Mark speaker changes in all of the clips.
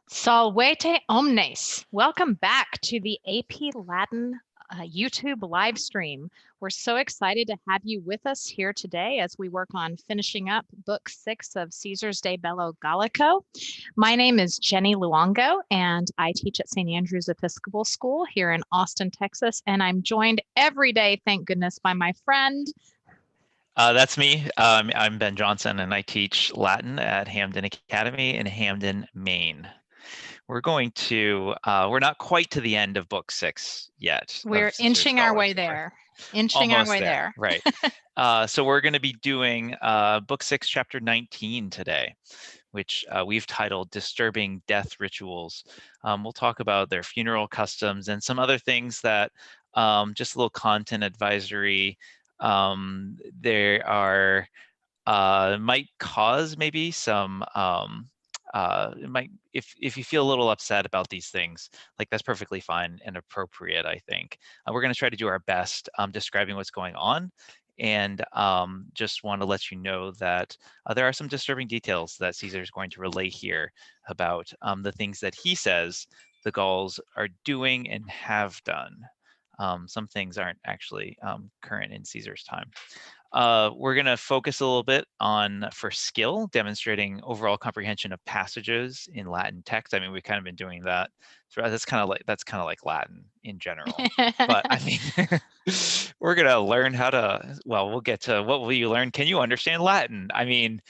Speaker 1: Salvete omnes. Welcome back to the AP Latin YouTube live stream. We're so excited to have you with us here today as we work on finishing up book 6 of Caesar's de Bello Gallico. My name is Jenny Luongo, and I teach at St. Andrew's Episcopal School here in Austin, Texas. And I'm joined every day, thank goodness, by my friend.
Speaker 2: That's me. I'm Ben Johnson, and I teach Latin at Hamden Academy in Hamden, Maine. We're not quite to the end of book 6 yet.
Speaker 1: We're inching our way there. Inching our way there.
Speaker 2: Right. So we're going to be doing book 6, chapter 19 today, which we've titled Disturbing Death Rituals. We'll talk about their funeral customs and some other things that just a little content advisory. There are might cause maybe some it might if you feel a little upset about these things, like that's perfectly fine and appropriate, I think. We're going to try to do our best describing what's going on, and just want to let you know that there are some disturbing details that Caesar is going to relay here about the things that he says the Gauls are doing and have done. Some things aren't actually current in Caesar's time. We're going to focus a little bit on for skill, demonstrating overall comprehension of passages in Latin text. I mean, we've kind of been doing that throughout. That's kind of like Latin in general. But I mean, we're going to learn how to. Well, we'll get to what will you learn? Can you understand Latin? I mean,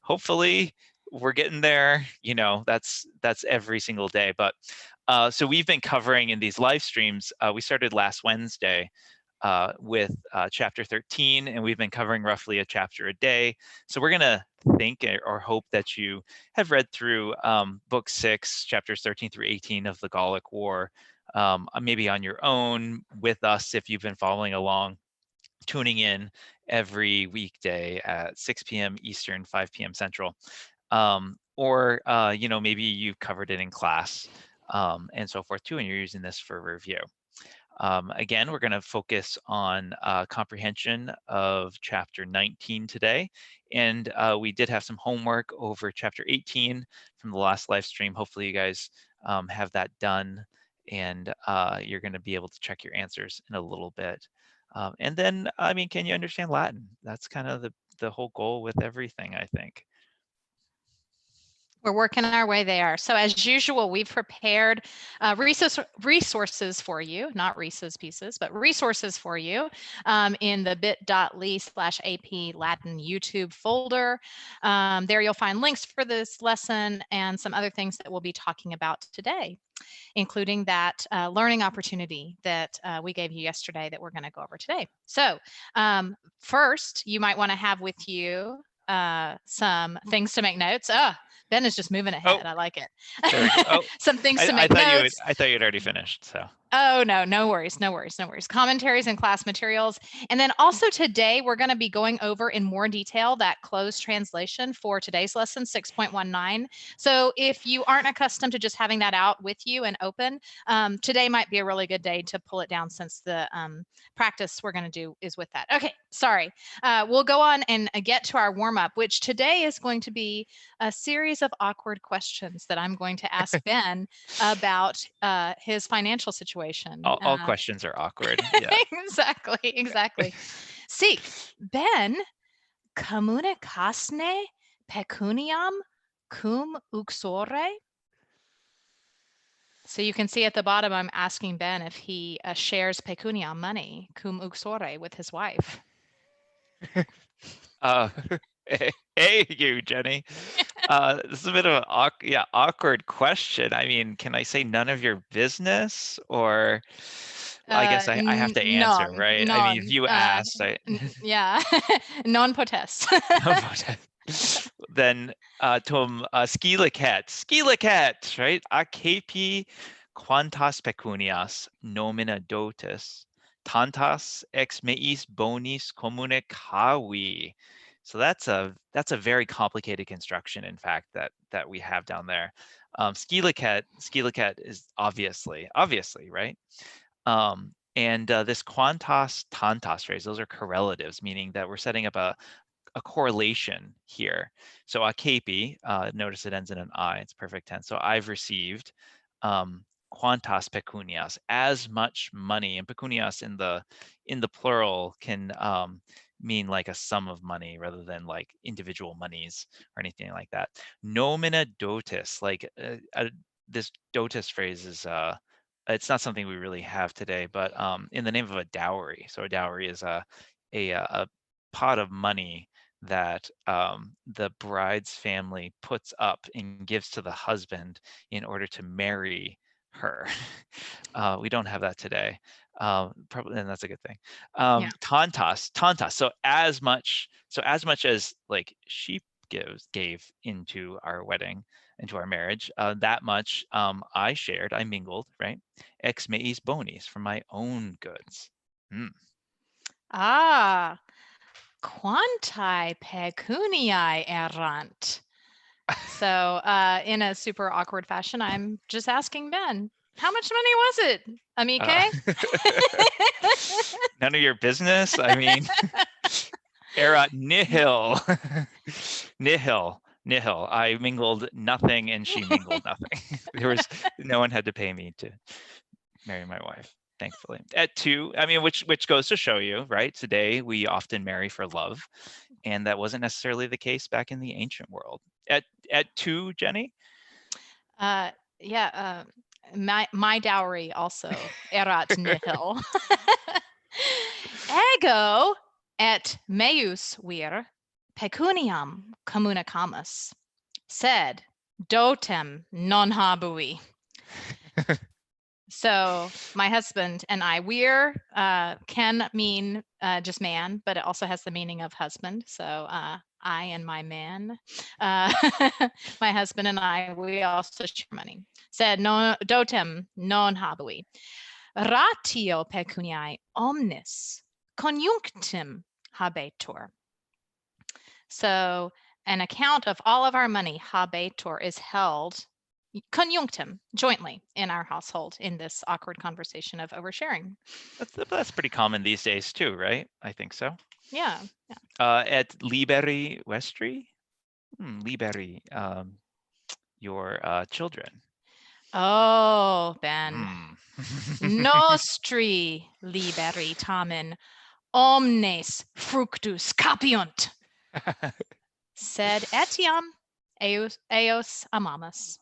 Speaker 2: hopefully we're getting there. You know, that's every single day. But so we've been covering in these live streams. We started last Wednesday with chapter 13, and we've been covering roughly a chapter a day. So we're going to think or hope that you have read through book 6, chapters 13 through 18 of the Gallic War, maybe on your own with us if you've been following along, tuning in every weekday at 6 p.m. Eastern, 5 p.m. Central. Or maybe you've covered it in class and so forth too, and you're using this for review. Again, we're going to focus on comprehension of chapter 19 today. And we did have some homework over chapter 18 from the last live stream. Hopefully you guys have that done, and you're going to be able to check your answers in a little bit. And then, I mean, can you understand Latin? That's kind of the whole goal with everything, I think.
Speaker 1: We're working our way there. So as usual, we've prepared resources for you, not Reese's Pieces, but resources for you in the bit.ly/AP Latin YouTube folder. There you'll find links for this lesson and some other things that we'll be talking about today, including that learning opportunity that we gave you yesterday that we're going to go over today. So first, you might want to have with you some things to make notes. Ben is just moving ahead. I like it.
Speaker 2: There we go. Oh,
Speaker 1: some things to make notes.
Speaker 2: I thought you'd already finished. So.
Speaker 1: Oh, no worries. Commentaries and class materials. And then also today, we're going to be going over in more detail that closed translation for today's lesson, 6.19. So if you aren't accustomed to just having that out with you and open, today might be a really good day to pull it down, since the practice we're going to do is with that. Okay, sorry. We'll go on and get to our warm-up, which today is going to be a series of awkward questions that I'm going to ask Ben about his financial situation.
Speaker 2: All questions are awkward. Yeah.
Speaker 1: Exactly. Sic, Ben, communicasne pecuniam cum uxore? So you can see at the bottom, I'm asking Ben if he shares pecuniam, money, cum uxore, with his wife.
Speaker 2: Hey, you, Jenny. This is a bit of an awkward question. I mean, can I say none of your business, or I guess I have to answer, right? I mean, if you asked,
Speaker 1: yeah, non potest.
Speaker 2: Then tom skilicet, right? Acapi quantas pecunias nomina dotis, tantas ex meis bonis communicavi. So that's a very complicated construction, in fact, that we have down there. Skilicet is obviously, right? And this quantas tantas phrase, those are correlatives, meaning that we're setting up a correlation here. So akapi, notice it ends in an I, it's perfect tense. So I've received quantas pecunias, as much money, and pecunias in the plural can mean like a sum of money rather than like individual monies or anything like that. Nomina dotis, like this dotis phrase is it's not something we really have today, but in the name of a dowry. So a dowry is a pot of money that the bride's family puts up and gives to the husband in order to marry her. We don't have that today, probably, and that's a good thing.
Speaker 1: Yeah.
Speaker 2: Tantas. So as much as like she gave into our wedding, into our marriage, that much I mingled, right? Ex meis bonis, from my own goods.
Speaker 1: Ah, quanti pecuniae errant. So in a super awkward fashion, I'm just asking Ben, how much money was it, amiche?
Speaker 2: None of your business. I mean, erat nihil. Nihil. I mingled nothing and she mingled nothing. No one had to pay me to marry my wife, thankfully. At 2, I mean, which goes to show you, right? Today we often marry for love, and that wasn't necessarily the case back in the ancient world. At 2, Jenny?
Speaker 1: Yeah, my dowry also erat nihil. Ego et meus vir pecuniam communicamus, sed dotem non habui. So my husband and I, we're can mean just man, but it also has the meaning of husband. So I and my man, my husband and I, we also share money. Said no dotem non habui. Ratio pecuniae omnis conjunctim habetur. So an account of all of our money, habetur, is held conjunctim, jointly, in our household in this awkward conversation of oversharing.
Speaker 2: That's pretty common these days too, right? I think so.
Speaker 1: Yeah.
Speaker 2: At liberi vestri? Liberi, your children.
Speaker 1: Oh, Ben. Nostri liberi tamen omnes fructus capiunt, sed etiam eos amamus.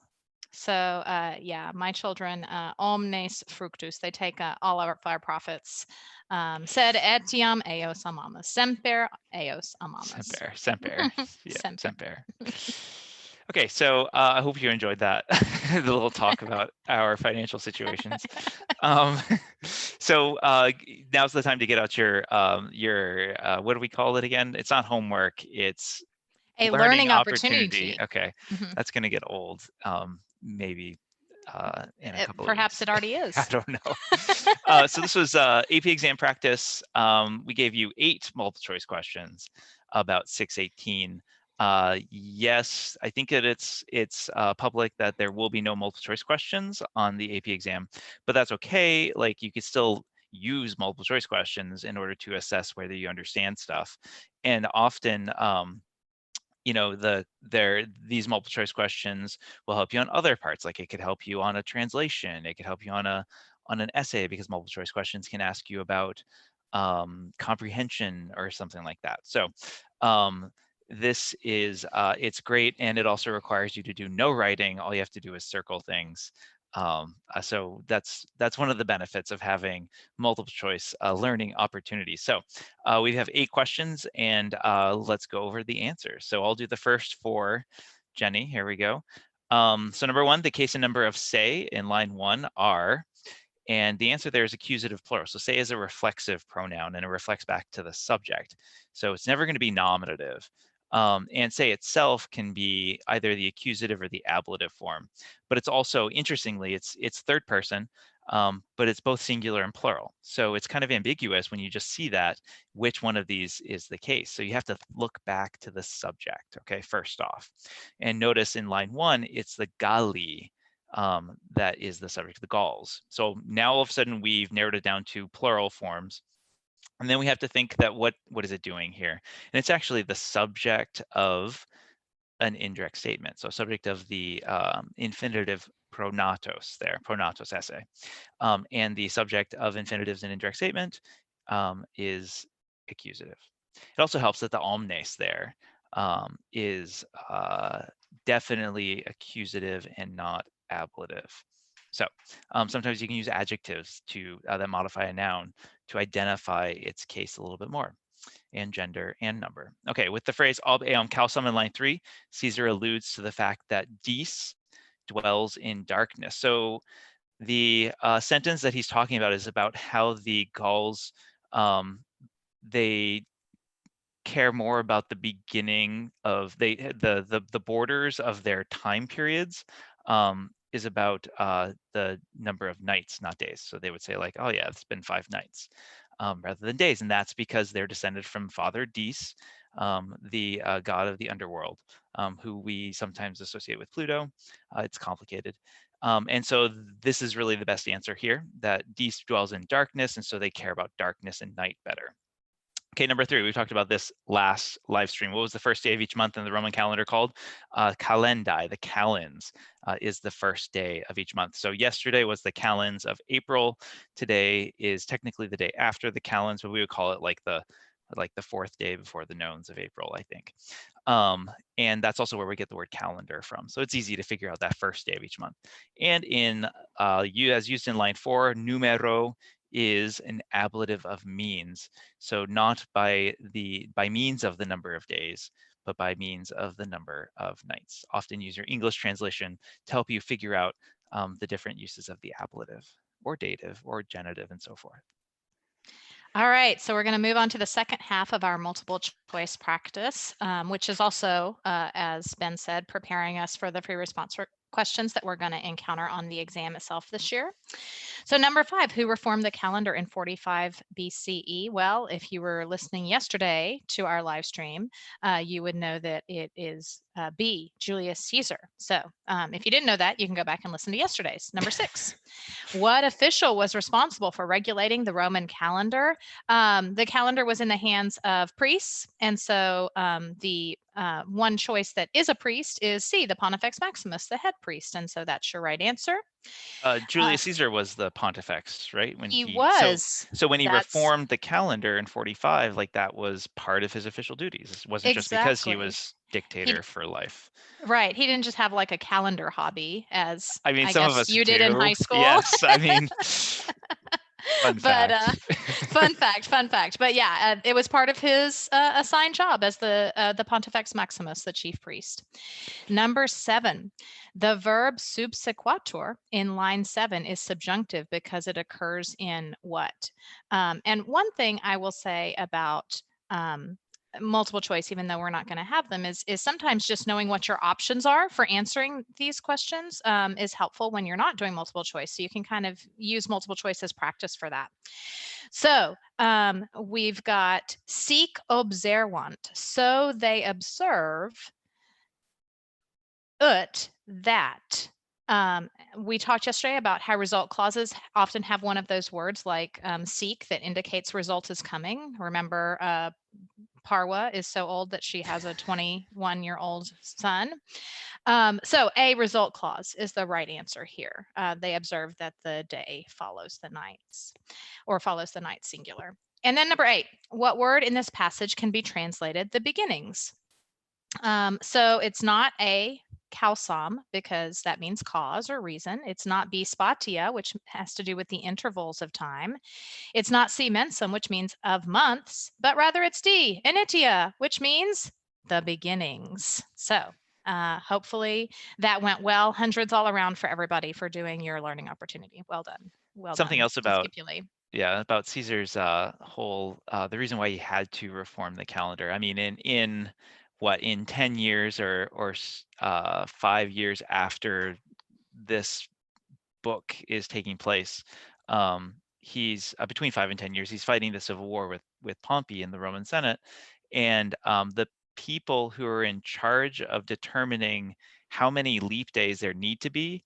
Speaker 1: So yeah, my children, omnes fructus, they take all of our profits. Sed etiam eos amamus, semper eos amamus.
Speaker 2: Semper. Yeah,
Speaker 1: Semper.
Speaker 2: semper. Okay, so I hope you enjoyed that, the little talk about our financial situations. So now's the time to get out your what do we call it again? It's not homework, it's
Speaker 1: a learning opportunity.
Speaker 2: Okay, that's going to get old, maybe in a couple
Speaker 1: Perhaps
Speaker 2: of weeks.
Speaker 1: it already is.
Speaker 2: I don't know. So this was AP exam practice. We gave you 8 multiple choice questions about 618. Yes, I think that it's public that there will be no multiple choice questions on the AP exam, but that's okay. Like, you could still use multiple choice questions in order to assess whether you understand stuff. And often you know, these multiple choice questions will help you on other parts. Like, it could help you on a translation, it could help you on an essay, because multiple choice questions can ask you about comprehension or something like that. So this is it's great, and it also requires you to do no writing. All you have to do is circle things. So that's one of the benefits of having multiple choice learning opportunities. So we have 8 questions, and let's go over the answers. So I'll do the first 4. Jenny, here we go. So number 1, the case and number of say in line 1 are, and the answer there is accusative plural. So say is a reflexive pronoun, and it reflects back to the subject. So it's never going to be nominative. And say itself can be either the accusative or the ablative form. But it's also, interestingly, it's third person, but it's both singular and plural. So it's kind of ambiguous when you just see that, which one of these is the case. So you have to look back to the subject, okay, first off. And notice in line 1, it's the Galli that is the subject, the Gauls. So now all of a sudden we've narrowed it down to plural forms. And then we have to think that what is it doing here? And it's actually the subject of an indirect statement. So subject of the infinitive pronatos there, pronatos esse. And the subject of infinitives in indirect statement is accusative. It also helps that the omnes there is definitely accusative and not ablative. So sometimes you can use adjectives to that modify a noun to identify its case a little bit more, and gender and number. Okay, with the phrase ob eam calcem in line 3, Caesar alludes to the fact that dis dwells in darkness. So the sentence that he's talking about is about how the Gauls they care more about the beginning of the borders of their time periods is about the number of nights, not days. So they would say like, oh yeah, it's been 5 nights rather than days, and that's because they're descended from Father Dis, the god of the underworld, who we sometimes associate with Pluto. It's complicated. And so this is really the best answer here, that Dis dwells in darkness, and so they care about darkness and night better. Okay, number 3, we talked about this last live stream. What was the first day of each month in the Roman calendar called? Calendae, the calends, is the first day of each month. So yesterday was the calends of April. Today is technically the day after the calends, but we would call it like the 4th day before the nones of April, I think. And that's also where we get the word calendar from. So it's easy to figure out that first day of each month. And in as used in line 4, numero is an ablative of means. So not by means of the number of days, but by means of the number of nights. Often use your English translation to help you figure out the different uses of the ablative or dative or genitive and so forth.
Speaker 1: All right, so we're going to move on to the second half of our multiple choice practice, which is also, as Ben said, preparing us for the free response questions that we're going to encounter on the exam itself this year. So number 5, who reformed the calendar in 45 BCE? Well, if you were listening yesterday to our live stream, you would know that it is B, Julius Caesar. So if you didn't know that, you can go back and listen to yesterday's. Number 6, what official was responsible for regulating the Roman calendar? The calendar was in the hands of priests, and so the one choice that is a priest is C, the Pontifex Maximus, the head priest, and so that's your right answer.
Speaker 2: Julius Caesar was the pontifex, right? When
Speaker 1: He was.
Speaker 2: so when he
Speaker 1: That's
Speaker 2: reformed the calendar in 45, like that was part of his official duties. It wasn't just because he
Speaker 1: exactly.
Speaker 2: was dictator for life.
Speaker 1: Right. He didn't just have like a calendar hobby, as
Speaker 2: I mean,
Speaker 1: I
Speaker 2: some of
Speaker 1: guess
Speaker 2: us
Speaker 1: you did in
Speaker 2: do.
Speaker 1: high school.
Speaker 2: Yes, I mean, fun
Speaker 1: But
Speaker 2: fact.
Speaker 1: fun fact. But yeah, it was part of his assigned job as the Pontifex Maximus, the chief priest. Number 7, the verb subsequatur in line 7 is subjunctive because it occurs in what? And one thing I will say about multiple choice, even though we're not going to have them, is sometimes just knowing what your options are for answering these questions is helpful when you're not doing multiple choice. So you can kind of use multiple choice as practice for that. So we've got sic observant. So they observe that. We talked yesterday about how result clauses often have one of those words like seek that indicates result is coming. Remember, Parwa is so old that she has a 21-year-old son. So a result clause is the right answer here. They observe that the day follows the nights, or follows the night singular. And then number 8, what word in this passage can be translated the beginnings? So it's not A, calcom, because that means cause or reason. It's not B, spatia, which has to do with the intervals of time. It's not C, mensum, which means of months, but rather it's D, initia, which means the beginnings. So hopefully that went well. Hundreds all around for everybody for doing your learning opportunity. Well done. Well
Speaker 2: Something
Speaker 1: done.
Speaker 2: else about
Speaker 1: Skipuli.
Speaker 2: Caesar's whole the reason why he had to reform the calendar. I mean, in 10 years or 5 years after this book is taking place, he's between 5 and 10 years. He's fighting the civil war with Pompey in the Roman Senate, and the people who are in charge of determining how many leap days there need to be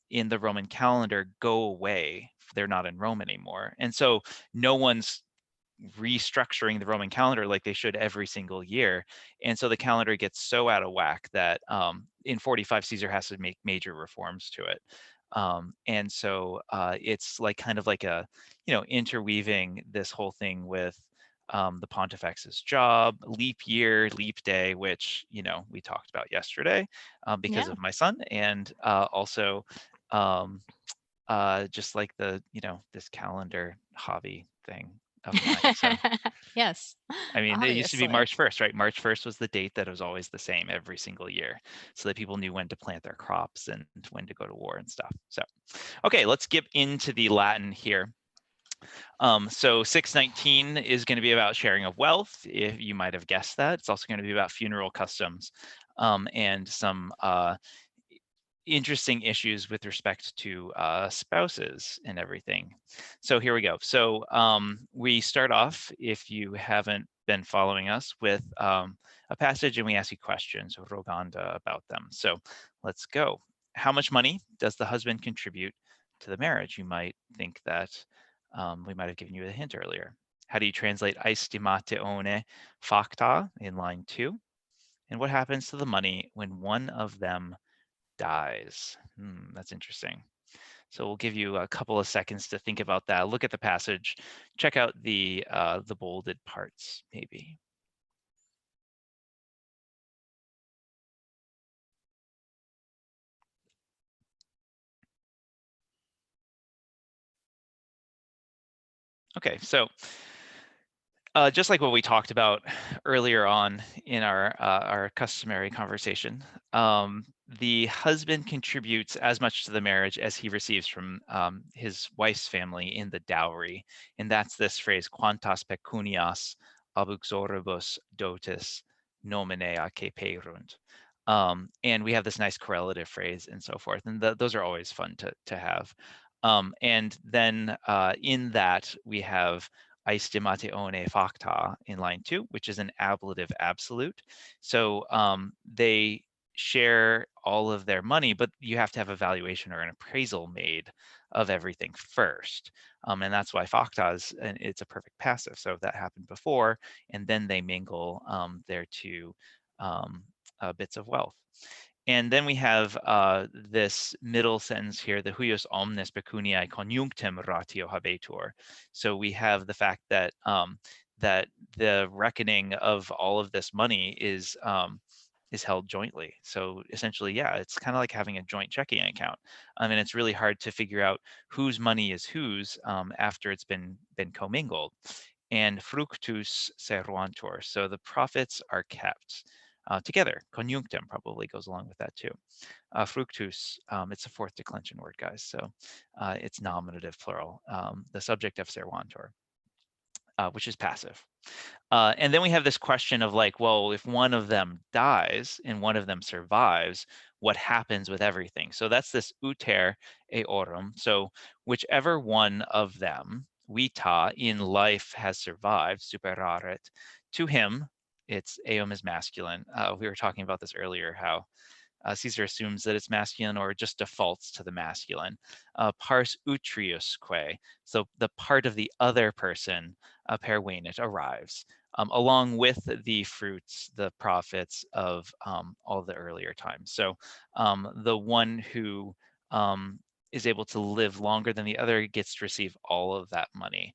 Speaker 2: in the Roman calendar go away. They're not in Rome anymore, and so no one's restructuring the Roman calendar like they should every single year. And so the calendar gets so out of whack that in 45 Caesar has to make major reforms to it. And so it's like kind of like a, interweaving this whole thing with the pontifex's job, leap year, leap day, which, we talked about yesterday because
Speaker 1: Yeah.
Speaker 2: of my son, and also just like the, this calendar hobby thing of mine. So,
Speaker 1: Yes,
Speaker 2: I mean, it used to be
Speaker 1: obviously.
Speaker 2: March 1st, right? March 1st was the date that was always the same every single year, so that people knew when to plant their crops and when to go to war and stuff. So, okay, let's get into the Latin here. So 619 is going to be about sharing of wealth. If you might have guessed that, it's also going to be about funeral customs and some interesting issues with respect to spouses and everything. So here we go. So we start off, if you haven't been following us, with a passage, and we ask you questions, roganda, about them. So let's go. How much money does the husband contribute to the marriage? You might think that we might have given you a hint earlier. How do you translate aestimatione facta in line 2? And what happens to the money when one of them dies? That's interesting. So we'll give you a couple of seconds to think about that. Look at the passage. Check out the bolded parts, maybe. Okay, so just like what we talked about earlier on in our customary conversation, the husband contributes as much to the marriage as he receives from his wife's family in the dowry, and that's this phrase, "Quantas pecunias abuxoribus dotis nominea ceperunt." And we have this nice correlative phrase and so forth, and those are always fun to have. And then in that we have aestimatione facta in line 2, which is an ablative absolute. So they share all of their money, but you have to have a valuation or an appraisal made of everything first. And that's why facta is, and it's a perfect passive. So that happened before, and then they mingle their two bits of wealth. And then we have this middle sentence here, the huios omnes pecuniae conjunctem ratio habetur. So we have the fact that that the reckoning of all of this money is held jointly. So essentially, yeah, it's kind of like having a joint checking account. And it's really hard to figure out whose money is whose after it's been commingled. And fructus servantur. So the profits are kept together. Conjunctum probably goes along with that too. Fructus, it's a fourth declension word, guys. So it's nominative plural, the subject of servantur, which is passive. And then we have this question of like, well, if one of them dies and one of them survives, what happens with everything? So that's this uter eorum. So whichever one of them, vita, in life has survived, superaret, to him, it's eum is masculine. We were talking about this earlier, how Caesar assumes that it's masculine or just defaults to the masculine. Pars utriusque, so the part of the other person, pervenit, arrives, along with the fruits, the profits of all the earlier times. So the one who is able to live longer than the other gets to receive all of that money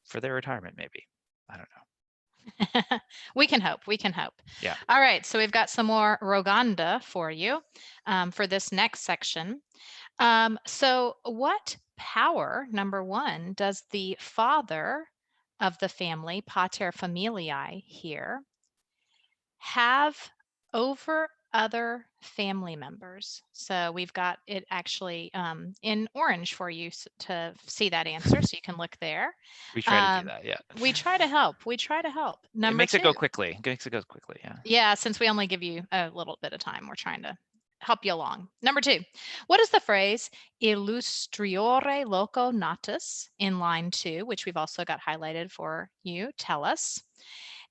Speaker 2: for their retirement, maybe. I don't know.
Speaker 1: We can hope. We can hope.
Speaker 2: Yeah.
Speaker 1: All right. So we've got some more roganda for you for this next section. So what power, number one, does the father of the family, paterfamiliae here, have over other family members? So we've got it actually in orange for you to see that answer, so you can look there.
Speaker 2: We try to do that, yeah.
Speaker 1: We try to help. We try to help.
Speaker 2: It
Speaker 1: Number
Speaker 2: makes it
Speaker 1: two.
Speaker 2: go quickly. It makes it go quickly, yeah.
Speaker 1: Yeah, since we only give you a little bit of time, we're trying to help you along. Number two, what is the phrase illustriore loco natus in line 2, which we've also got highlighted for you? Tell us.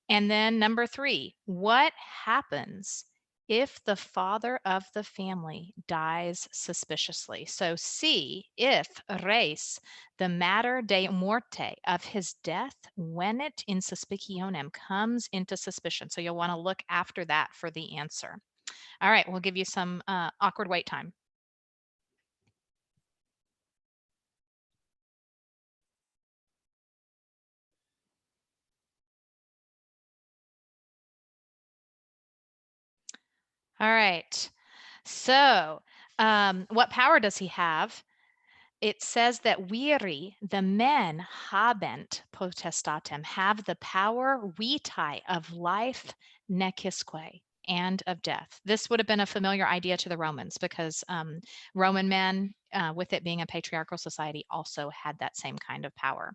Speaker 1: And then number 3, what happens if the father of the family dies suspiciously. So C, if res, the matter de morte of his death, venet in suspicionem, comes into suspicion. So you'll want to look after that for the answer. All right, we'll give you some awkward wait time. All right. So, what power does he have? It says that viri, the men, habent potestatem, have the power vitae of life, necisque, and of death. This would have been a familiar idea to the Romans because Roman men, with it being a patriarchal society, also had that same kind of power.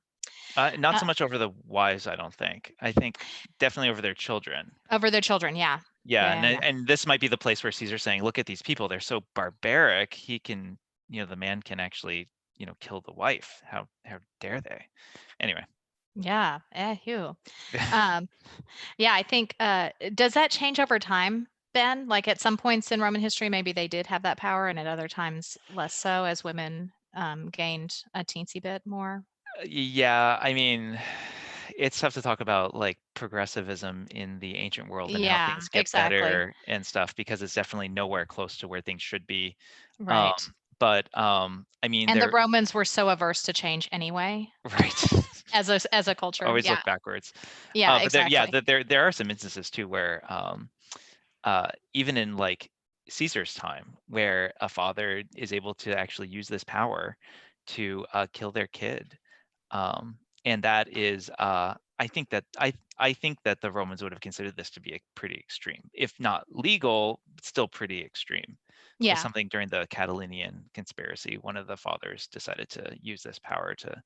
Speaker 2: Not so much over the wives, I don't think. I think definitely over their children.
Speaker 1: Over their children, yeah.
Speaker 2: Yeah,
Speaker 1: Yeah.
Speaker 2: and this might be the place where Caesar's saying, look at these people, they're so barbaric. He can, the man can actually, kill the wife. How dare they? Anyway.
Speaker 1: Yeah. Ew. Um, yeah, I think, does that change over time, Ben? Like at some points in Roman history, maybe they did have that power, and at other times less so as women gained a teensy bit more.
Speaker 2: Yeah, I mean, it's tough to talk about like progressivism in the ancient world and how
Speaker 1: Yeah,
Speaker 2: things get
Speaker 1: exactly.
Speaker 2: better and stuff because it's definitely nowhere close to where things should be.
Speaker 1: Right.
Speaker 2: But I mean,
Speaker 1: And the
Speaker 2: they're
Speaker 1: Romans were so averse to change anyway
Speaker 2: right.
Speaker 1: as a culture.
Speaker 2: Always
Speaker 1: Yeah.
Speaker 2: look backwards.
Speaker 1: Yeah,
Speaker 2: But yeah,
Speaker 1: exactly.
Speaker 2: there are some instances too where even in like Caesar's time, where a father is able to actually use this power to kill their kid, and that is, I think that the Romans would have considered this to be a pretty extreme, if not legal, but still pretty extreme. It was
Speaker 1: Yeah.
Speaker 2: something during the Catalonian conspiracy. One of the fathers decided to use this power to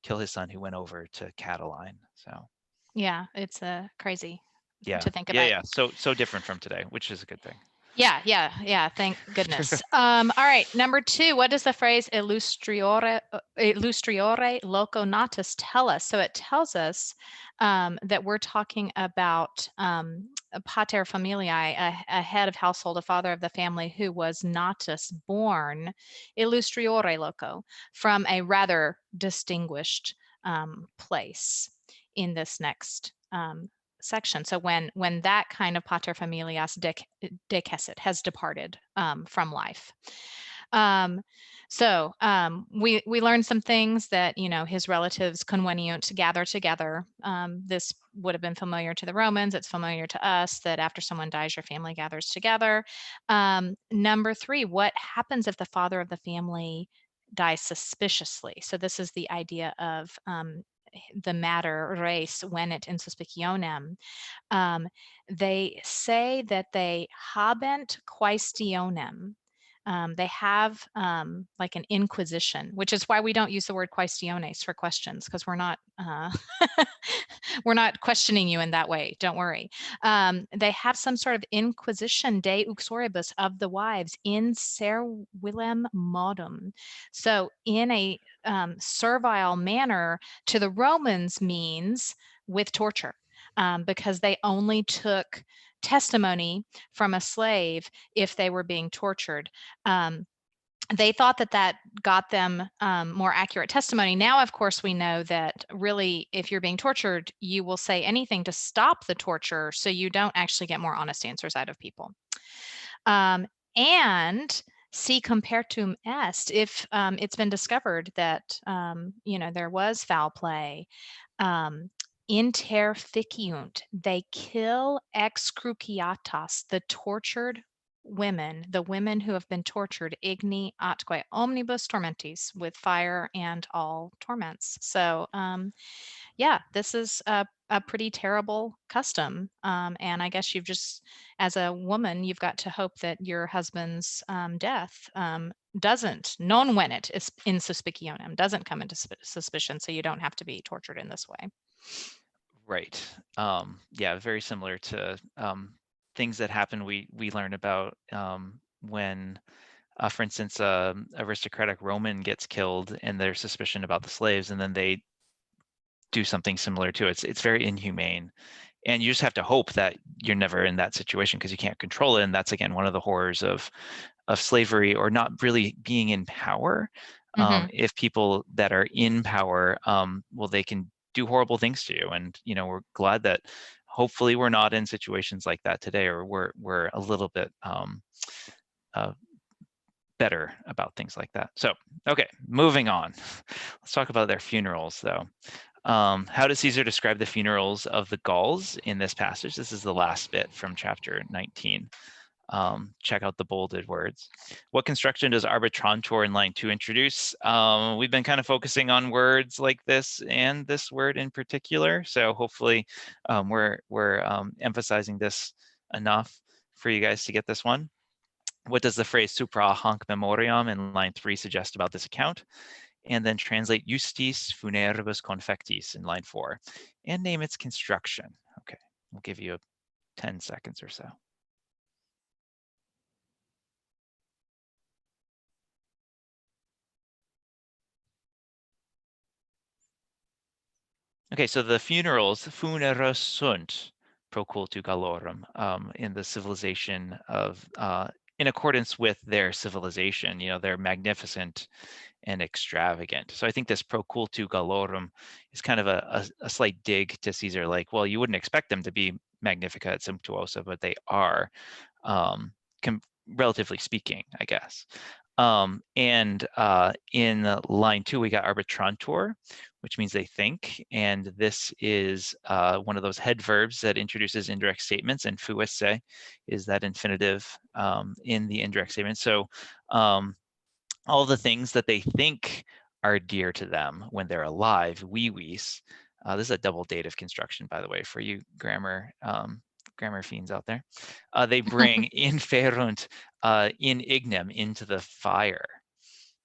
Speaker 2: kill his son who went over to Cataline. So
Speaker 1: Yeah, it's crazy
Speaker 2: yeah,
Speaker 1: to think about.
Speaker 2: So different from today, which is a good thing.
Speaker 1: Yeah. Thank goodness. All right, number 2. What does the phrase illustriore loco natus tell us? So it tells us that we're talking about a paterfamiliae, a head of household, a father of the family who was natus, born illustriore loco, from a rather distinguished place in this next section. So when that kind of paterfamilias decessit has departed from life. We learned some things that his relatives conveniunt gather together. This would have been familiar to the Romans. It's familiar to us that after someone dies, your family gathers together. Number 3, what happens if the father of the family dies suspiciously? So this is the idea of the matter res venet in suspicionem. They say that they habent quaestionem. They have like an inquisition, which is why we don't use the word quaestiones for questions, because we're not we're not questioning you in that way. Don't worry. They have some sort of inquisition de uxoribus of the wives in servilem modum. So in a servile manner to the Romans means with torture, because they only took testimony from a slave if they were being tortured. They thought that got them more accurate testimony. Now, of course, we know that really, if you're being tortured, you will say anything to stop the torture so you don't actually get more honest answers out of people. And si compertum est, if it's been discovered that there was foul play, interficiunt, they kill excruciatas, the tortured women, the women who have been tortured, igni atque omnibus tormentis, with fire and all torments. So yeah, this is a pretty terrible custom. And I guess you've just, as a woman, you've got to hope that your husband's death doesn't, non venet is in suspicionem, doesn't come into suspicion, so you don't have to be tortured in this way.
Speaker 2: Right. Yeah, very similar to things that happen. We learn about when, for instance, aristocratic Roman gets killed, and there's suspicion about the slaves, and then they do something similar to it. It's very inhumane, And you just have to hope that you're never in that situation because you can't control it. And that's, again, one of the horrors of slavery, or not really being in power. If people that are in power, well, they can do horrible things to you. And, you know, we're glad that hopefully we're not in situations like that today, or we're a little bit better about things like that. So, okay, moving on. Let's talk about their funerals, though. How does Caesar describe the funerals of the Gauls in this passage? This is the last bit from chapter 19. Check out the bolded words. What construction does arbitrantor in line 2 introduce? We've been kind of focusing on words like this and this word in particular. So hopefully we're emphasizing this enough for you guys to get this one. What does the phrase supra hanc memoriam in line 3 suggest about this account? And then translate justis funeribus confectis in line 4 and name its construction. Okay, we'll give you 10 seconds or so. Okay, so the funerals, funeras sunt pro cultu gallorum, in the civilization of, in accordance with their civilization, you know, they're magnificent and extravagant. So I think this pro cultu gallorum is kind of a slight dig to Caesar, like, well, you wouldn't expect them to be magnifica et sumptuosa, but they are, relatively speaking, I guess. In line 2, we got arbitrantor, which means they think, and this is one of those head verbs that introduces indirect statements, and fuisse is that infinitive in the indirect statement. So all the things that they think are dear to them when they're alive, vivis. This is a double dative construction, by the way, for you grammar fiends out there. They bring inferunt in ignem, into the fire.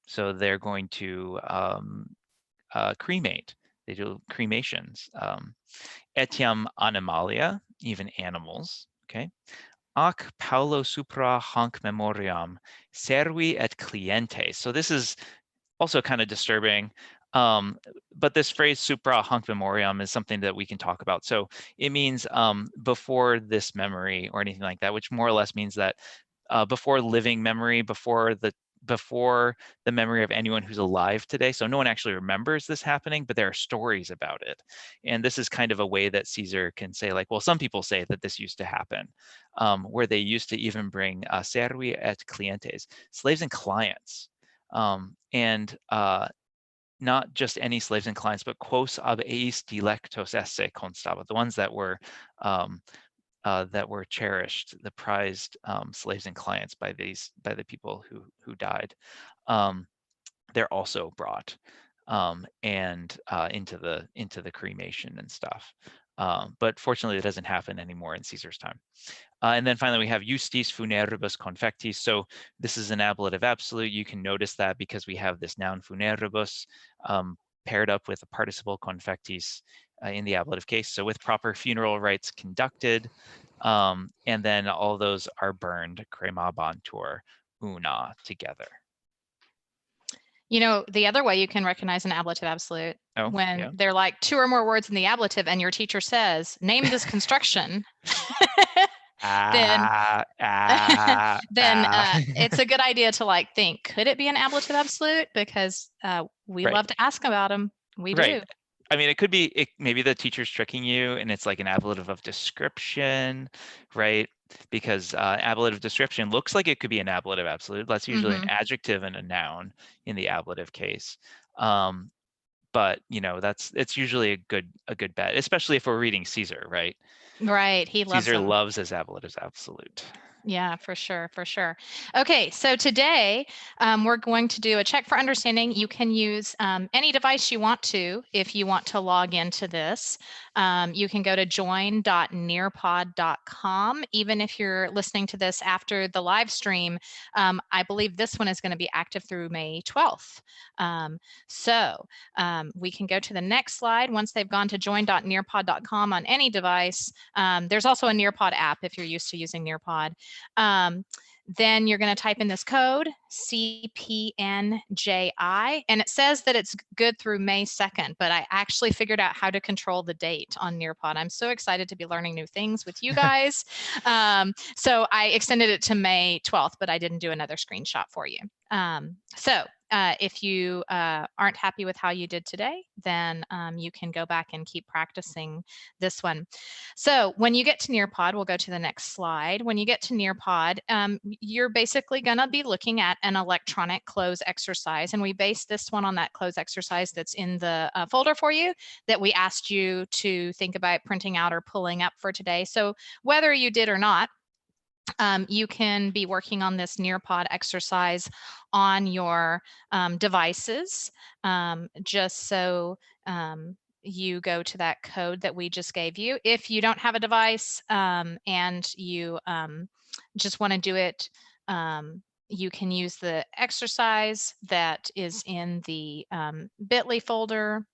Speaker 2: So they're going to cremate. They do cremations. Etiam animalia, even animals. Okay. Ac Paulo supra hanc memoriam servi et clientes. So this is also kind of disturbing. But this phrase supra hanc memoriam is something that we can talk about. So it means before this memory or anything like that, which more or less means that before living memory, before the memory of anyone who's alive today. So no one actually remembers this happening, but there are stories about it. And this is kind of a way that Caesar can say, like, well, some people say that this used to happen, where they used to even bring servi et clientes, slaves and clients. And not just any slaves and clients, but quos ab eis dilectos esse constabat, the ones that were cherished, the prized slaves and clients by the people who died. They're also brought and into the cremation and stuff. But fortunately, it doesn't happen anymore in Caesar's time. And then finally, we have justis funeribus confectis. So this is an ablative absolute. You can notice that because we have this noun funeribus paired up with a participle confectis in the ablative case. So with proper funeral rites conducted, and then all those are burned, cremabantur una, together.
Speaker 1: You know, the other way you can recognize an ablative absolute, when they're like 2 or more words in the ablative and your teacher says, name this construction, then it's a good idea to like think, could it be an ablative absolute? Because we love to ask about them. We do.
Speaker 2: I mean, it could be, maybe the teacher's tricking you and it's like an ablative of description, right? Because ablative description looks like it could be an ablative absolute. That's usually an adjective and a noun in the ablative case. But you know, it's usually a good bet, especially if we're reading Caesar, right?
Speaker 1: Right, he loves
Speaker 2: Caesar
Speaker 1: them.
Speaker 2: loves his ablatives absolute.
Speaker 1: Yeah, for sure, for sure. Okay, so today we're going to do a check for understanding. You can use any device you want to if you want to log into this. You can go to join.nearpod.com. Even if you're listening to this after the live stream, I believe this one is going to be active through May 12th. So we can go to the next slide. Once they've gone to join.nearpod.com on any device, there's also a Nearpod app if you're used to using Nearpod. Then you're going to type in this code, CPNJI, and it says that it's good through May 2nd, but I actually figured out how to control the date on Nearpod. I'm so excited to be learning new things with you guys. So I extended it to May 12th, but I didn't do another screenshot for you. If you aren't happy with how you did today, then you can go back and keep practicing this one. So when you get to Nearpod, we'll go to the next slide. When you get to Nearpod, you're basically going to be looking at an electronic close exercise. And we based this one on that close exercise that's in the folder for you that we asked you to think about printing out or pulling up for today. So whether you did or not, you can be working on this Nearpod exercise on your devices. Just so you go to that code that we just gave you. If you don't have a device and you just want to do it, you can use the exercise that is in the bit.ly folder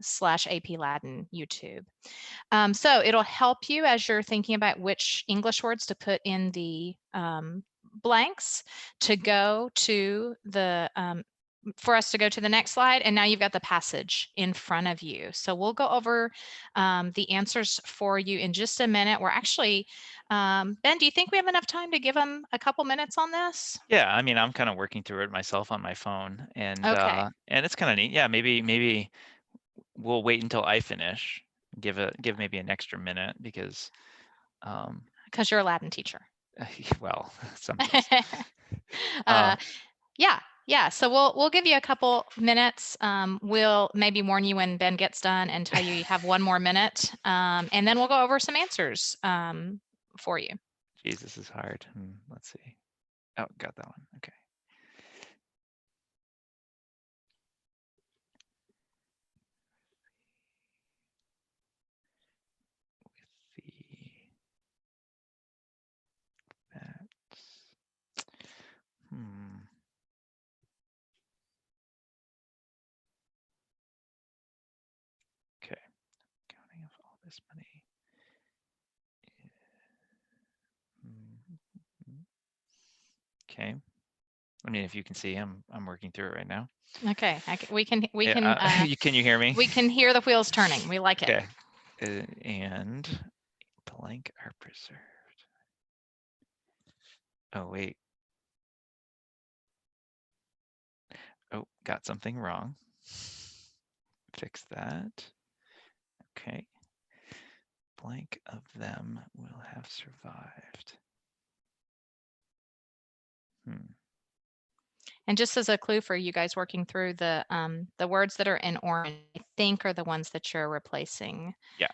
Speaker 1: /AP Latin YouTube. So it'll help you as you're thinking about which English words to put in the blanks to go to the, for us to go to the next slide. And now you've got the passage in front of you. So we'll go over the answers for you in just a minute. We're actually, Ben, do you think we have enough time to give them a couple minutes on this?
Speaker 2: Yeah, I mean, I'm kind of working through it myself on my phone, and
Speaker 1: Okay.
Speaker 2: and it's kind of neat. Yeah, maybe we'll wait until I finish. Give maybe an extra minute because
Speaker 1: you're a Latin teacher.
Speaker 2: Well, sometimes.
Speaker 1: Yeah. So we'll give you a couple minutes. We'll maybe warn you when Ben gets done and tell you have one more minute, and then we'll go over some answers for you.
Speaker 2: Jeez, this is hard. Let's see. Oh, got that one. Okay. Okay. Counting of all this money. Okay. I mean, if you can see, I'm working through it right now.
Speaker 1: Okay. Can
Speaker 2: you hear me?
Speaker 1: We can hear the wheels turning. We like it.
Speaker 2: Okay. And blank are preserved. Oh, wait. Oh, got something wrong. Fix that. Okay. Blank of them will have survived.
Speaker 1: And just as a clue for you guys working through the words that are in orange, I think are the ones that you're replacing.
Speaker 2: Yeah.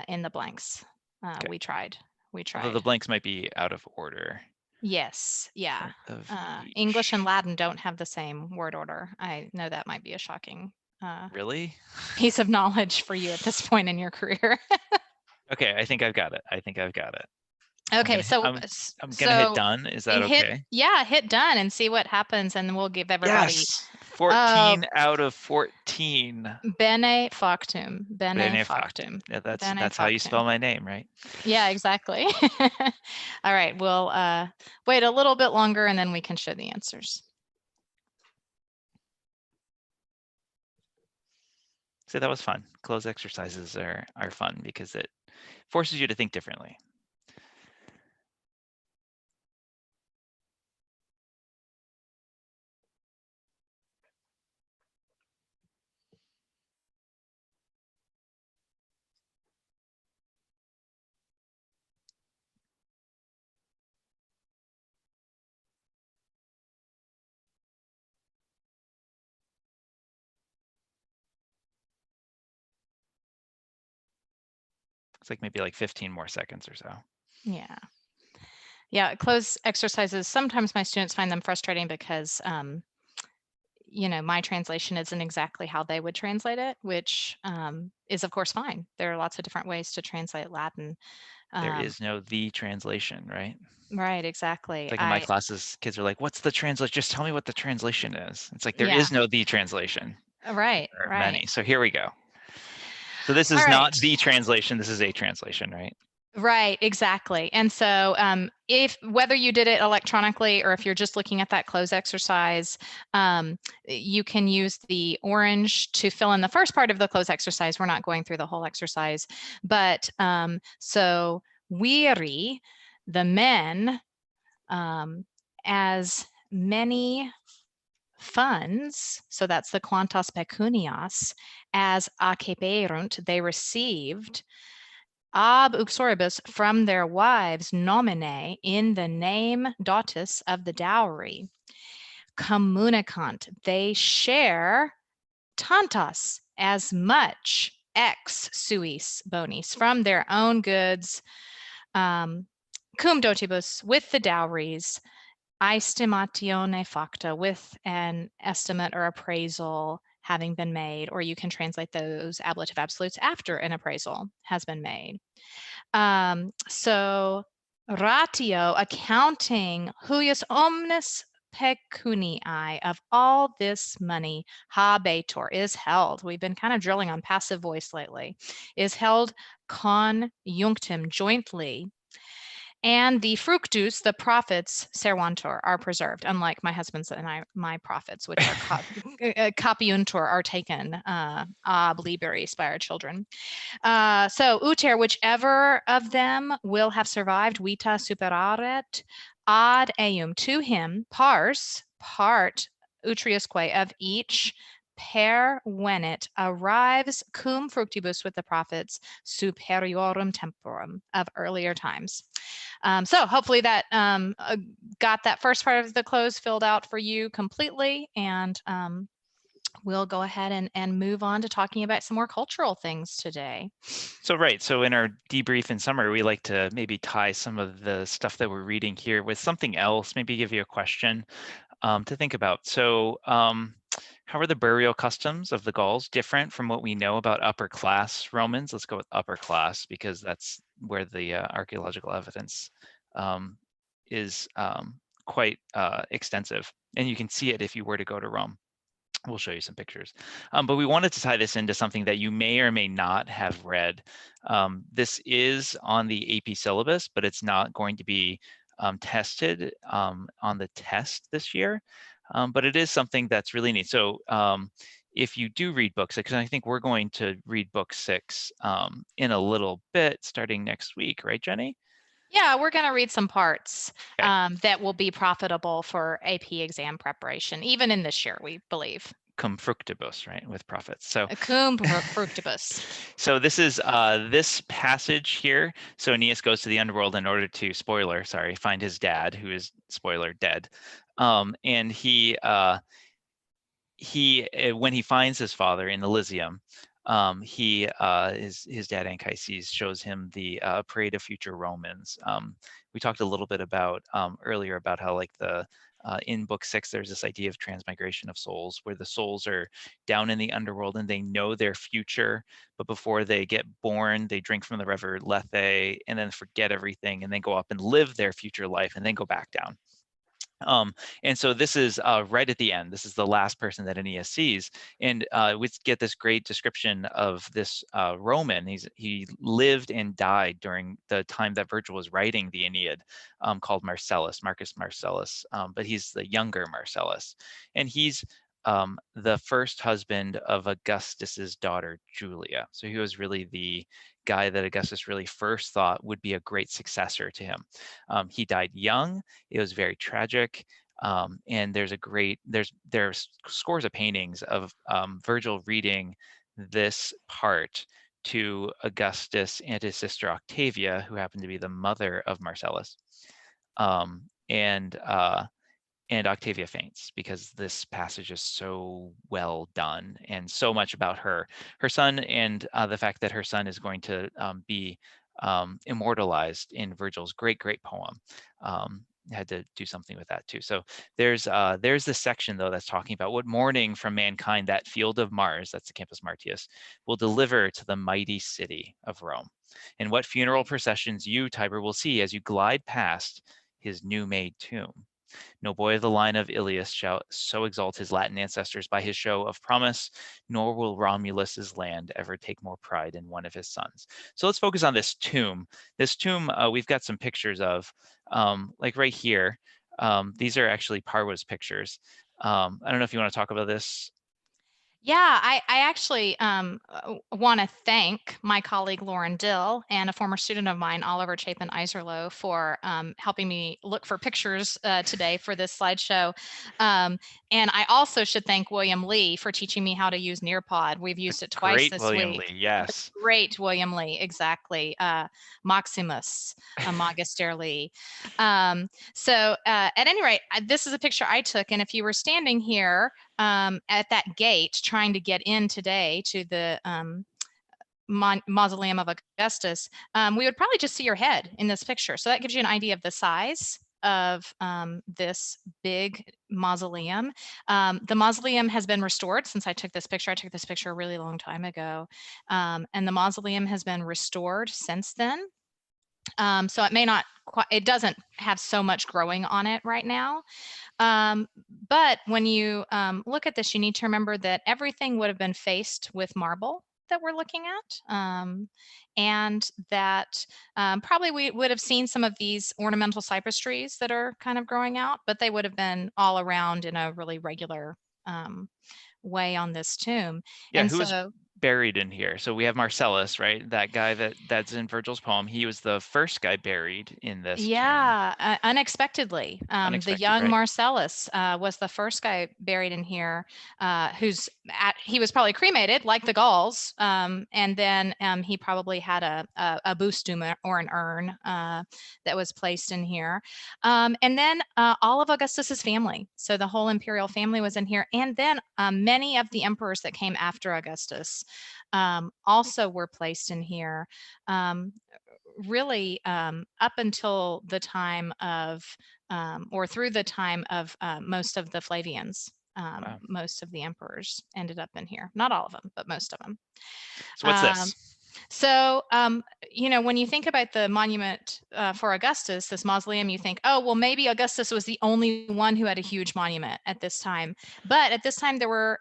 Speaker 1: In the blanks.
Speaker 2: Okay.
Speaker 1: We tried.
Speaker 2: Although the blanks might be out of order.
Speaker 1: Yes. Yeah.
Speaker 2: Of
Speaker 1: English and Latin don't have the same word order. I know that might be a shocking
Speaker 2: really
Speaker 1: piece of knowledge for you at this point in your career.
Speaker 2: Okay, I think I've got it.
Speaker 1: Okay,
Speaker 2: I'm gonna hit done. Is that okay?
Speaker 1: Yeah, hit done and see what happens, and we'll give everybody.
Speaker 2: Yes, 14 out of 14.
Speaker 1: Bene factum. Bene factum.
Speaker 2: Yeah, that's how you spell my name, right?
Speaker 1: Yeah, exactly. All right, we'll wait a little bit longer, and then we can show the answers.
Speaker 2: So that was fun. Close exercises are fun because it forces you to think differently. It's like maybe like 15 more seconds or so.
Speaker 1: Yeah, close exercises. Sometimes my students find them frustrating because, my translation isn't exactly how they would translate it, which is of course fine. There are lots of different ways to translate Latin.
Speaker 2: There is no the translation, right?
Speaker 1: Right, exactly.
Speaker 2: It's like in my classes, kids are like, what's the translation? Just tell me what the translation is. It's like, there is no the translation.
Speaker 1: Right,
Speaker 2: there are many. So here we go. So this is not the translation. This is a translation, right?
Speaker 1: Right, exactly. And so if whether you did it electronically or if you're just looking at that close exercise, you can use the orange to fill in the first part of the close exercise. We're not going through the whole exercise, but so weary, the men, as many funds, so that's the quantas pecunias, as acceperunt, they received ab uxoribus from their wives nomine in the name dotus of the dowry. Communicant, they share tantas as much ex suis bonis from their own goods, cum dotibus with the dowries, aestimatione facta with an estimate or appraisal having been made, or you can translate those ablative absolutes after an appraisal has been made. So ratio, accounting huius omnis pecuniae, of all this money, habetur, is held. We've been kind of drilling on passive voice lately. Is held conjunctim, jointly. And the fructus, the profits, servantur, are preserved, unlike my husband's and my profits, which are copiuntur, are taken ab liberis by our children. So uter, whichever of them will have survived, vita superaret ad eum, to him, pars, part, utriusque, of each, per venet, arrives cum fructibus, with the profits, superiorum temporum, of earlier times. So hopefully that got that first part of the close filled out for you completely, and we'll go ahead and move on to talking about some more cultural things today.
Speaker 2: So right, so in our debrief and summary, we like to maybe tie some of the stuff that we're reading here with something else, maybe give you a question to think about. So how are the burial customs of the Gauls different from what we know about upper class Romans? Let's go with upper class because that's where the archaeological evidence is quite extensive. And you can see it if you were to go to Rome. We'll show you some pictures. But we wanted to tie this into something that you may or may not have read. This is on the AP syllabus, but it's not going to be tested on the test this year. But it is something that's really neat. So if you do read book 6, and I think we're going to read book 6 in a little bit, starting next week, right, Jenny?
Speaker 1: Yeah, we're going to read some parts
Speaker 2: Okay.
Speaker 1: that will be profitable for AP exam preparation, even in this year, we believe.
Speaker 2: Cum fructibus, right, with profits. So
Speaker 1: Cum fructibus.
Speaker 2: So this is this passage here. So Aeneas goes to the underworld in order to, spoiler, sorry, find his dad, who is, spoiler, dead. And when he finds his father in Elysium, his dad Anchises shows him the parade of future Romans. We talked a little bit about earlier about how like in book 6 there's this idea of transmigration of souls, where the souls are down in the underworld and they know their future, but before they get born they drink from the river Lethe and then forget everything and then go up and live their future life and then go back down. And so this is right at the end. This is the last person that Aeneas sees, and we get this great description of this Roman. He lived and died during the time that Virgil was writing the Aeneid, called Marcus Marcellus, but he's the younger Marcellus, and he's the first husband of Augustus's daughter Julia. So he was really the guy that Augustus really first thought would be a great successor to him. He died young. It was very tragic. And there's scores of paintings of Virgil reading this part to Augustus and his sister Octavia, who happened to be the mother of Marcellus. And Octavia faints because this passage is so well done and so much about her son, and the fact that her son is going to be immortalized in Virgil's great poem. Had to do something with that too. So there's this section though that's talking about what mourning from mankind that field of Mars, that's the Campus Martius, will deliver to the mighty city of Rome, and what funeral processions you, Tiber, will see as you glide past his new made tomb. No boy of the line of Ilius shall so exalt his Latin ancestors by his show of promise, nor will Romulus's land ever take more pride in one of his sons. So let's focus on this tomb. This tomb, we've got some pictures of, like right here. These are actually Parwa's pictures. I don't know if you want to talk about this.
Speaker 1: Yeah, I actually want to thank my colleague Lauren Dill and a former student of mine, Oliver Chapin Iserloh, for helping me look for pictures today for this slideshow. And I also should thank William Lee for teaching me how to use Nearpod. We've used it twice
Speaker 2: Great
Speaker 1: this
Speaker 2: William
Speaker 1: week.
Speaker 2: Lee, yes.
Speaker 1: Great William Lee, exactly. Maximus, Magister Lee. So at any rate, this is a picture I took. And if you were standing here at that gate trying to get in today to the Mausoleum of Augustus, we would probably just see your head in this picture. So that gives you an idea of the size of this big mausoleum. The mausoleum has been restored since I took this picture. I took this picture a really long time ago. And the mausoleum has been restored since then. So it may not quite, it doesn't have so much growing on it right now. But when you look at this, you need to remember that everything would have been faced with marble that we're looking at, and that probably we would have seen some of these ornamental cypress trees that are kind of growing out, but they would have been all around in a really regular way on this tomb.
Speaker 2: Yeah,
Speaker 1: And
Speaker 2: who was
Speaker 1: so
Speaker 2: buried in here? So we have Marcellus, right? That guy that's in Virgil's poem. He was the first guy buried in this tomb.
Speaker 1: yeah, unexpectedly. The
Speaker 2: Unexpected,
Speaker 1: young
Speaker 2: right?
Speaker 1: Marcellus was the first guy buried in here, he was probably cremated like the Gauls, and then he probably had a bustum or an urn that was placed in here. And then all of Augustus's family, so the whole imperial family was in here, and then many of the emperors that came after Augustus also were placed in here. Really up until the time of, or through the time of most of the Flavians.
Speaker 2: Wow.
Speaker 1: Most of the emperors ended up in here. Not all of them, but most of them.
Speaker 2: So what's
Speaker 1: Um,
Speaker 2: this?
Speaker 1: so, when you think about the monument for Augustus, this mausoleum, you think, oh, well, maybe Augustus was the only one who had a huge monument at this time. But at this time, there were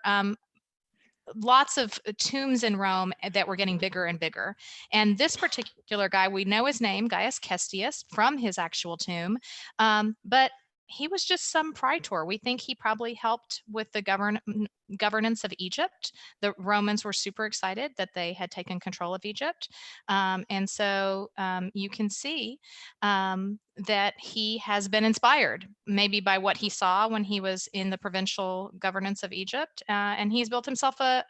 Speaker 1: lots of tombs in Rome that were getting bigger and bigger. And this particular guy, we know his name, Gaius Cestius, from his actual tomb, but he was just some praetor. We think he probably helped with the governance of Egypt. The Romans were super excited that they had taken control of Egypt. And so you can see that he has been inspired maybe by what he saw when he was in the provincial governance of Egypt. And he's built himself a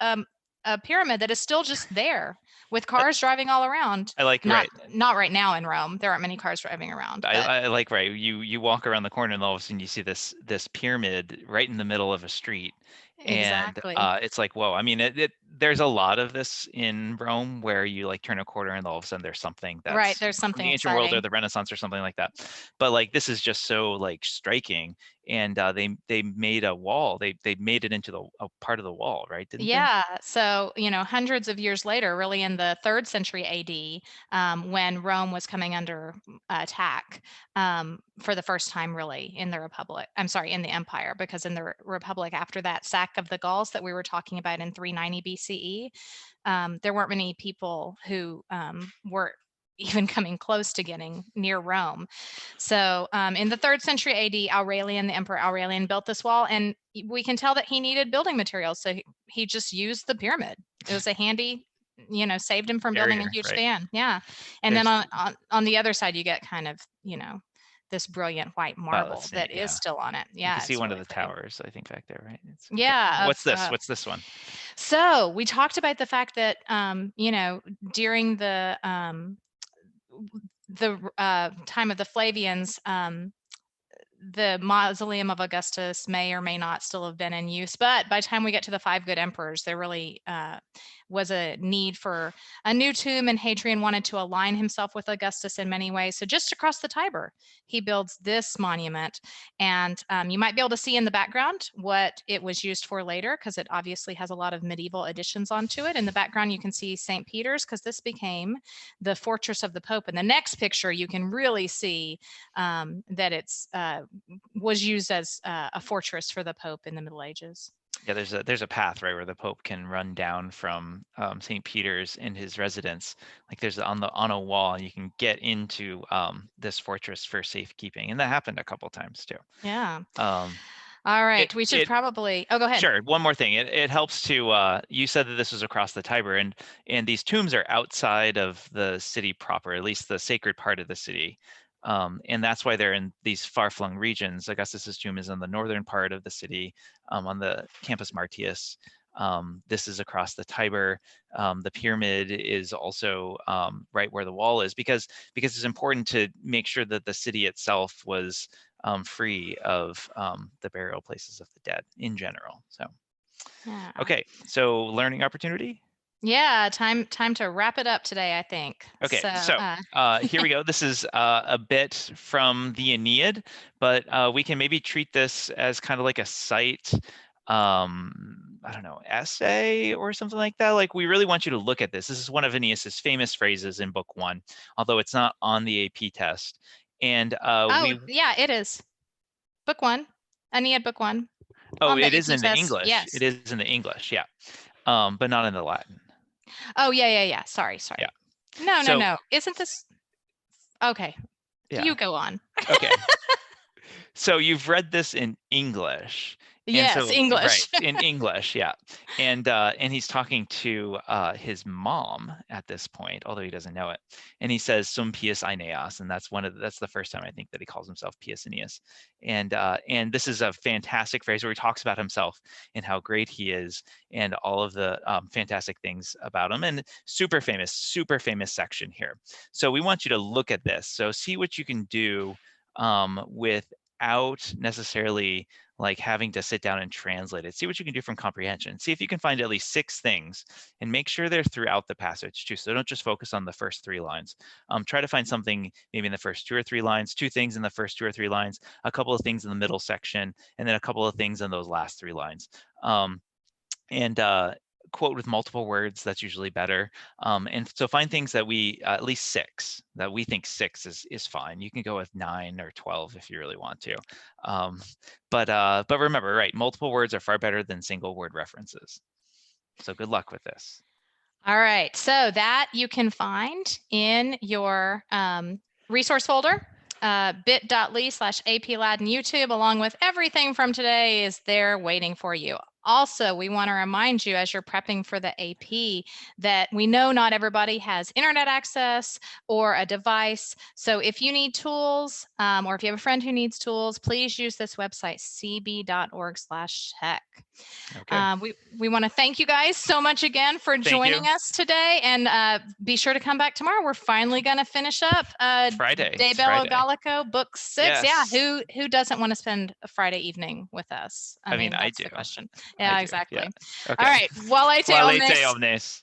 Speaker 1: pyramid that is still just there with cars driving all around.
Speaker 2: I like
Speaker 1: Not
Speaker 2: right.
Speaker 1: not right now in Rome. There aren't many cars driving around. But
Speaker 2: I like right. You walk around the corner and all of a sudden you see this pyramid right in the middle of a street, and
Speaker 1: exactly.
Speaker 2: it's like whoa. I mean, there's a lot of this in Rome where you like turn a corner and all of a sudden there's something
Speaker 1: Right.
Speaker 2: that's
Speaker 1: There's
Speaker 2: from
Speaker 1: something
Speaker 2: the ancient world or
Speaker 1: exciting.
Speaker 2: the Renaissance or something like that. But like this is just so like striking, and they made a wall. They made it into a part of the wall, right? Didn't they?
Speaker 1: Yeah. So, hundreds of years later, really in the 3rd century AD, when Rome was coming under attack for the first time, really, in the Republic. I'm sorry, in the Empire, because in the Republic, after that sack of the Gauls that we were talking about in 390 BCE, there weren't many people who were even coming close to getting near Rome. So in the 3rd century AD, Aurelian, the Emperor Aurelian, built this wall, and we can tell that he needed building materials. So he just used the pyramid. It was a handy, saved him from building a
Speaker 2: Barrier,
Speaker 1: huge
Speaker 2: right?
Speaker 1: span. Yeah. And then
Speaker 2: There's
Speaker 1: on the other side, you get kind of, this brilliant white
Speaker 2: well, let's
Speaker 1: marble
Speaker 2: see.
Speaker 1: that is
Speaker 2: Yeah,
Speaker 1: still on it.
Speaker 2: you can
Speaker 1: Yeah,
Speaker 2: see
Speaker 1: it's
Speaker 2: one of
Speaker 1: really
Speaker 2: the
Speaker 1: pretty.
Speaker 2: towers. I think back there, right? It's okay.
Speaker 1: Yeah.
Speaker 2: What's this? What's this one?
Speaker 1: So we talked about the fact that, during the time of the Flavians, the mausoleum of Augustus may or may not still have been in use, but by the time we get to the 5 good emperors, there really was a need for a new tomb, and Hadrian wanted to align himself with Augustus in many ways. So just across the Tiber, he builds this monument. And you might be able to see in the background what it was used for later, because it obviously has a lot of medieval additions onto it. In the background, you can see St. Peter's, because this became the fortress of the Pope. In the next picture, you can really see that it's was used as a fortress for the Pope in the Middle Ages.
Speaker 2: Yeah, there's a path, right, where the Pope can run down from St. Peter's in his residence. Like there's on a wall, you can get into this fortress for safekeeping, and that happened a couple times too.
Speaker 1: Yeah.
Speaker 2: Um,
Speaker 1: All right, we should probably. Oh, go ahead.
Speaker 2: Sure. One more thing. It helps to. You said that this was across the Tiber, and these tombs are outside of the city proper, at least the sacred part of the city. And that's why they're in these far-flung regions. Augustus's tomb is in the northern part of the city, on the Campus Martius. This is across the Tiber. The pyramid is also right where the wall is, because it's important to make sure that the city itself was free of the burial places of the dead in general. So,
Speaker 1: yeah.
Speaker 2: Okay, so learning opportunity.
Speaker 1: Yeah, time to wrap it up today, I think.
Speaker 2: Okay, so here we go. This is a bit from the Aeneid, but we can maybe treat this as kind of like a cite, I don't know, essay or something like that. Like, we really want you to look at this. This is one of Aeneas's famous phrases in book 1, although it's not on the AP test. And
Speaker 1: yeah, it is. Book 1, Aeneid book 1.
Speaker 2: Oh, it is in the English.
Speaker 1: Yes.
Speaker 2: It is in the English, yeah. But not in the Latin.
Speaker 1: Oh, yeah. Sorry.
Speaker 2: Yeah.
Speaker 1: No. Isn't this okay? Yeah. You go on.
Speaker 2: Okay. So you've read this in English.
Speaker 1: Yes, English.
Speaker 2: Right, in English, yeah. And he's talking to his mom at this point, although he doesn't know it. And he says sum pius Aeneas, and that's the first time I think that he calls himself Pius Aeneas. And this is a fantastic phrase where he talks about himself and how great he is and all of the fantastic things about him, and super famous section here. So we want you to look at this. So see what you can do without necessarily like having to sit down and translate it. See what you can do from comprehension. See if you can find at least 6 things, and make sure they're throughout the passage too. So don't just focus on the first 3 lines. Try to find something maybe in the first 2 or 3 lines, 2 things in the first 2 or 3 lines, a couple of things in the middle section, and then a couple of things in those last 3 lines. Quote with multiple words, that's usually better. And so find things that we, at least 6, that we think 6 is fine. You can go with 9 or 12 if you really want to. But remember, right, multiple words are far better than single word references. So good luck with this.
Speaker 1: All right, so that you can find in your resource folder. bit.ly/AP Latin YouTube, along with everything from today, is there waiting for you. Also, we want to remind you as you're prepping for the AP that we know not everybody has internet access or a device. So if you need tools, or if you have a friend who needs tools, please use this website, cb.org/tech. Okay. We want to thank you guys so much again for joining us today, and be sure to come back tomorrow. We're finally going to finish up
Speaker 2: Friday.
Speaker 1: De Bello Gallico, book 6.
Speaker 2: Yes.
Speaker 1: Yeah, who doesn't want to spend a Friday evening with us?
Speaker 2: I mean,
Speaker 1: that's
Speaker 2: I do.
Speaker 1: The question. Yeah, exactly.
Speaker 2: Yeah. Okay.
Speaker 1: All right. Walete omnes.